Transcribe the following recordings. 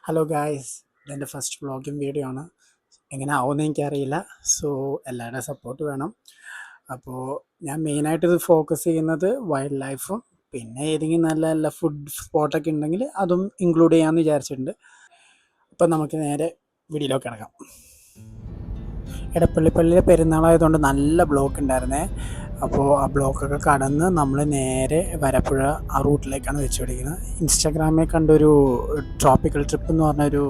Hello guys, ഇതെൻ്റെ first vlogging video ആണ്. എങ്ങനെ ആവുമെന്ന് എനിക്കറിയില്ല. സോ എല്ലാവരുടെയും സപ്പോർട്ട് വേണം. അപ്പോൾ ഞാൻ മെയിനായിട്ട് ഇത് ഫോക്കസ് ചെയ്യുന്നത് വൈൽഡ് ലൈഫും പിന്നെ ഏതെങ്കിലും നല്ല നല്ല ഫുഡ് സ്പോട്ടൊക്കെ ഉണ്ടെങ്കിൽ അതും ഇൻക്ലൂഡ് ചെയ്യാമെന്ന് വിചാരിച്ചിട്ടുണ്ട്. അപ്പം നമുക്ക് നേരെ വീഡിയോയിലേക്ക് കിടക്കാം. എടപ്പള്ളിപ്പള്ളിയിലെ പെരുന്നാളായതുകൊണ്ട് നല്ല ബ്ലോക്ക് ഉണ്ടായിരുന്നേ. അപ്പോൾ ആ ബ്ലോക്കൊക്കെ കടന്ന് നമ്മൾ നേരെ വരപ്പുഴ ആ റൂട്ടിലേക്കാണ് വെച്ച് പിടിക്കുന്നത്. ഇൻസ്റ്റാഗ്രാമിൽ കണ്ടൊരു ട്രോപ്പിക്കൽ ട്രിപ്പ് എന്ന് പറഞ്ഞൊരു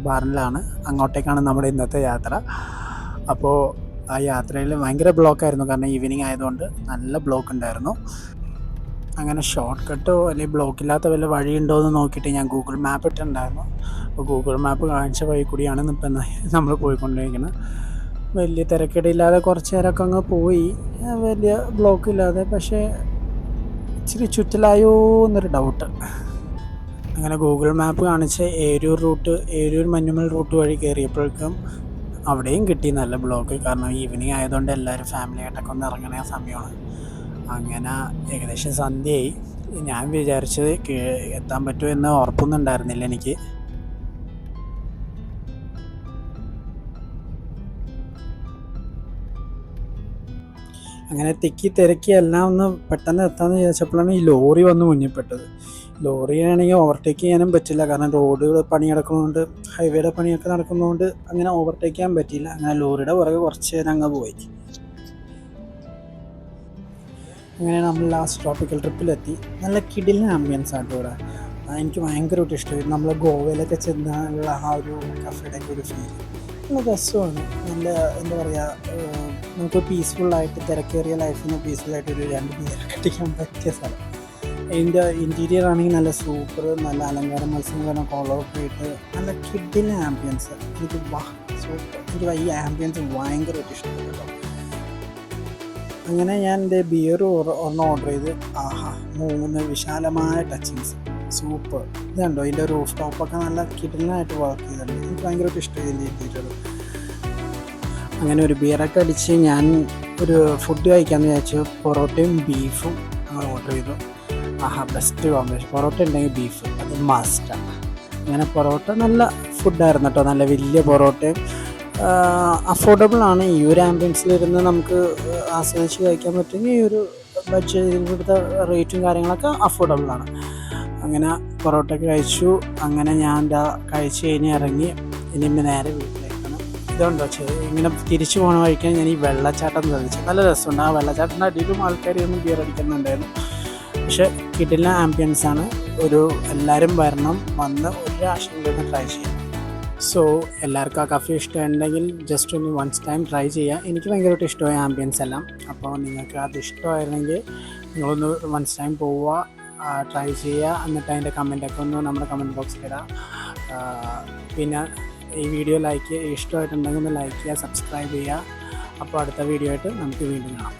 ബാറിലാണ് അങ്ങോട്ടേക്കാണ് നമ്മുടെ ഇന്നത്തെ യാത്ര. അപ്പോൾ ആ യാത്രയിൽ ഭയങ്കര ബ്ലോക്കായിരുന്നു, കാരണം ഈവനിങ് ആയതുകൊണ്ട് നല്ല ബ്ലോക്ക് ഉണ്ടായിരുന്നു. അങ്ങനെ ഷോർട്ട് കട്ടോ അല്ലെങ്കിൽ ബ്ലോക്കില്ലാത്ത വല്ല വഴിയുണ്ടോ എന്ന് നോക്കിയിട്ട് ഞാൻ ഗൂഗിൾ മാപ്പ് ഇട്ടിട്ടുണ്ടായിരുന്നു. അപ്പോൾ ഗൂഗിൾ മാപ്പ് കാണിച്ച വഴി കൂടിയാണ് ഇപ്പം നമ്മൾ പോയിക്കൊണ്ടിരിക്കുന്നത്. വലിയ തിരക്കിടില്ലാതെ കുറച്ച് നേരമൊക്കെ അങ്ങ് പോയി, വലിയ ബ്ലോക്കില്ലാതെ. പക്ഷേ ഇച്ചിരി ചുറ്റലായോ എന്നൊരു ഡൗട്ട്. അങ്ങനെ ഗൂഗിൾ മാപ്പ് കാണിച്ച് ഏരൂർ മഞ്ഞുമൽ റൂട്ട് വഴി കയറിയപ്പോഴേക്കും അവിടെയും കിട്ടി നല്ല ബ്ലോക്ക്. കാരണം ഈവനിങ് ആയതുകൊണ്ട് എല്ലാവരും ഫാമിലി ആയിട്ടൊക്കെ ഒന്ന് ഇറങ്ങണ സമയമാണ്. അങ്ങനെ ഏകദേശം സന്ധ്യയായി. ഞാൻ വിചാരിച്ചത് എത്താൻ പറ്റുമെന്ന് ഉറപ്പൊന്നും ഉണ്ടായിരുന്നില്ല എനിക്ക്. അങ്ങനെ തിക്കി തിരക്കി എല്ലാം ഒന്ന് പെട്ടെന്ന് എത്താമെന്ന് വിചാരിച്ചപ്പോഴാണ് ഈ ലോറി വന്ന് മുന്നിൽപ്പെട്ടത്. ലോറിയാണെങ്കിൽ ഓവർടേക്ക് ചെയ്യാനും പറ്റില്ല, കാരണം റോഡുകൾ പണി നടക്കുന്നതുകൊണ്ട്, ഹൈവേയുടെ പണിയൊക്കെ നടക്കുന്നതുകൊണ്ട് അങ്ങനെ ഓവർടേക്ക് ചെയ്യാൻ പറ്റിയില്ല. അങ്ങനെ ലോറിയുടെ പുറകെ കുറച്ച് നേരം അങ്ങ് പോയി. അങ്ങനെ നമ്മൾ ലാസ്റ്റ് ട്രോപ്പിക്കൽ ട്രിപ്പിലെത്തി. നല്ല കിടിലൻ ആംബിയൻസ് ആട്ടോ ഇവിടെ. എനിക്ക് ഭയങ്കരമായിട്ട് ഇഷ്ടമായി. നമ്മൾ ഗോവയിലൊക്കെ ചെന്നുള്ള ആ ഒരു കഫേയുടെയൊക്കെ ഒരു ഫീൽ നല്ല രസമാണ്. നല്ല എന്താ പറയുക, നമുക്ക് പീസ്ഫുള്ളായിട്ട് തിരക്കേറിയ ലൈഫിൽ നിന്ന് പീസ്ഫുള്ളായിട്ട് ഒരു 2 ബിയറൊക്കെ അടിക്കാൻ പറ്റിയ സ്ഥലം. ഇതിൻ്റെ ഇൻറ്റീരിയർ ആണെങ്കിൽ നല്ല സൂപ്പർ, നല്ല അലങ്കാരം മത്സ്യങ്ങളും കോളമൊക്കെ ഇട്ട് നല്ല കിടിലൻ ആംബിയൻസ്. എനിക്ക് സൂപ്പർ, എനിക്ക് ഈ ആംബിയൻസ് ഭയങ്കരമായിട്ട് ഇഷ്ടപ്പെട്ടു. അങ്ങനെ ഞാൻ എൻ്റെ ബിയർ ഒരെണ്ണം ഓർഡർ ചെയ്ത്, 3 വിശാലമായ ടച്ചിങ്സ്, സൂപ്പർ. ഇത് കണ്ടോ, ഇതിൻ്റെ റൂഫ് ടോപ്പൊക്കെ നല്ല കിടലായിട്ട് വർക്ക് ചെയ്തിട്ടുണ്ട്. എനിക്ക് ഭയങ്കരമായിട്ട് ഇഷ്ടമായി ഇതിൻ്റെ ഇൻറ്റീരിയർ. അങ്ങനെ ഒരു ബിയറൊക്കെ അടിച്ച് ഞാൻ ഒരു ഫുഡ് കഴിക്കാമെന്ന് വിചാരിച്ചു. പൊറോട്ടയും ബീഫും ഓർഡർ ചെയ്തു. Best combination. പൊറോട്ട ഉണ്ടെങ്കിൽ ബീഫ് അത് മസ്റ്റാണ്. അങ്ങനെ പൊറോട്ട നല്ല ഫുഡായിരുന്നു കേട്ടോ, നല്ല വലിയ പൊറോട്ടയും. അഫോർഡബിൾ ആണ്. ഈ ഒരു ആംബിയൻസിലിരുന്ന് നമുക്ക് ആസ്വദിച്ച് കഴിക്കാൻ പറ്റുമെങ്കിൽ ഈ ഒരു ബഡ്ജറ്റ്, ഇവിടുത്തെ റേറ്റും കാര്യങ്ങളൊക്കെ അഫോർഡബിൾ ആണ്. അങ്ങനെ പൊറോട്ടയൊക്കെ കഴിച്ചു. അങ്ങനെ ഞാൻ കഴിച്ച് കഴിഞ്ഞ് ഇറങ്ങി. ഇനി നേരെ വീട്ടിലേക്കാണ്. ഇതുണ്ടോ ഇങ്ങനെ തിരിച്ചു പോകണ വഴിക്കാൻ ഞാൻ ഈ വെള്ളച്ചാട്ടം ശ്രദ്ധിച്ചു. നല്ല രസമുണ്ട്. ആ വെള്ളച്ചാട്ടത്തിൻ്റെ അടിയിലും ആൾക്കാർ ഒന്നും ബിയർ അടിക്കുന്നുണ്ടായിരുന്നു. പക്ഷേ കിടിലൻ ആംബിയൻസ് ആണ്. എല്ലാവരും വന്ന് ഒരു പ്രാവശ്യം ട്രൈ ചെയ്യാം. സോ എല്ലാവർക്കും ആ കഫേ ഇഷ്ടമുണ്ടെങ്കിൽ ജസ്റ്റ് ഒന്ന് വൺസ് ടൈം ട്രൈ ചെയ്യുക. എനിക്ക് ഭയങ്കരമായിട്ട് ഇഷ്ടമായ ആംബിയൻസ് എല്ലാം. അപ്പോൾ നിങ്ങൾക്ക് അത് ഇഷ്ടമായിരുന്നെങ്കിൽ നിങ്ങളൊന്ന് വൺസ് ടൈം പോവുക, ട്രൈ ചെയ്യുക. എന്നിട്ട് അതിൻ്റെ കമൻറ്റൊക്കെ ഒന്ന് നമ്മുടെ കമൻറ്റ് ബോക്സിൽ ഇടുക. പിന്നെ ഈ വീഡിയോ ഇഷ്ടമായിട്ടുണ്ടെങ്കിൽ ഒന്ന് ലൈക്ക് ചെയ്യുക, സബ്സ്ക്രൈബ് ചെയ്യുക. അപ്പോൾ അടുത്ത വീഡിയോ ആയിട്ട് നമുക്ക് വീണ്ടും കാണാം.